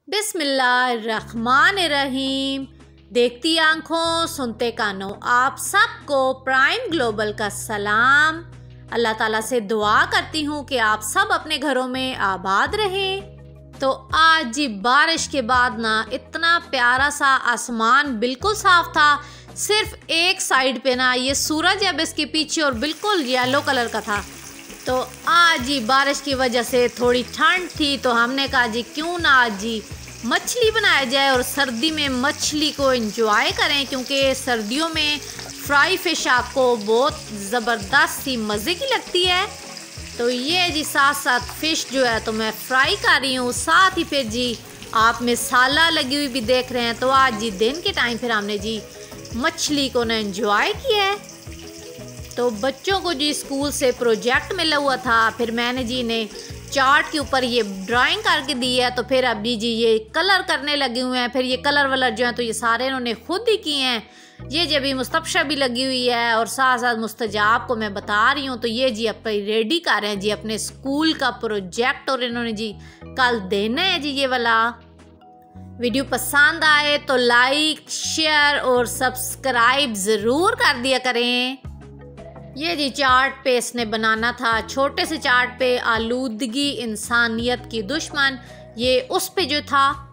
बिस्मिल्लाहिर्रहमानिर्रहीम। देखती आंखों सुनते कानों आप सबको प्राइम ग्लोबल का सलाम। अल्लाह ताला से दुआ करती हूँ कि आप सब अपने घरों में आबाद रहें। तो आज जी बारिश के बाद ना इतना प्यारा सा आसमान बिल्कुल साफ था। सिर्फ एक साइड पे ना ये सूरज अब इसके पीछे और बिल्कुल येलो कलर का था। तो आज जी बारिश की वजह से थोड़ी ठंड थी, तो हमने कहा जी क्यों ना आज जी मछली बनाया जाए और सर्दी में मछली को एंजॉय करें, क्योंकि सर्दियों में फ्राई फिश आपको बहुत ज़बरदस्त सी मज़े की लगती है। तो ये जी साथ साथ फ़िश जो है तो मैं फ्राई कर रही हूँ, साथ ही फिर जी आप मसाला लगी हुई भी देख रहे हैं। तो आज जी दिन के टाइम फिर हमने जी मछली को ना एंजॉय किया है। तो बच्चों को जी स्कूल से प्रोजेक्ट मिला हुआ था, फिर मैंने जी इन्हें चार्ट के ऊपर ये ड्राइंग करके दी है। तो फिर अभी जी ये कलर करने लगे हुए हैं। फिर ये कलर वलर जो है तो ये सारे इन्होंने खुद ही किए हैं। ये जी अभी मुस्तफ़ा भी लगी हुई है और साथ साथ मुस्तजाब को मैं बता रही हूँ। तो ये जी अपने रेडी कर रहे हैं जी अपने स्कूल का प्रोजेक्ट, और इन्होंने जी कल देना है जी ये वाला। वीडियो पसंद आए तो लाइक शेयर और सब्सक्राइब ज़रूर कर दिया करें। ये जी चार्ट पे इसने बनाना था, छोटे से चार्ट पे आलूदगी इंसानियत की दुश्मन, ये उस पे जो था।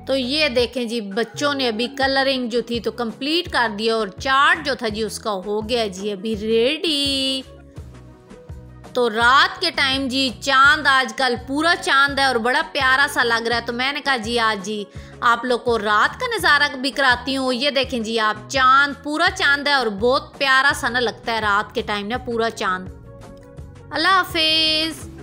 तो ये देखें जी बच्चों ने अभी कलरिंग जो थी तो कंप्लीट कर दिया और चार्ट जो था जी उसका हो गया जी अभी रेडी। तो रात के टाइम जी चांद आजकल पूरा चांद है और बड़ा प्यारा सा लग रहा है। तो मैंने कहा जी आज जी आप लोग को रात का नज़ारा भी कराती हूँ। ये देखें जी आप चांद, पूरा चांद है और बहुत प्यारा सा ना लगता है रात के टाइम ना पूरा चांद। अल्लाह हाफिज़।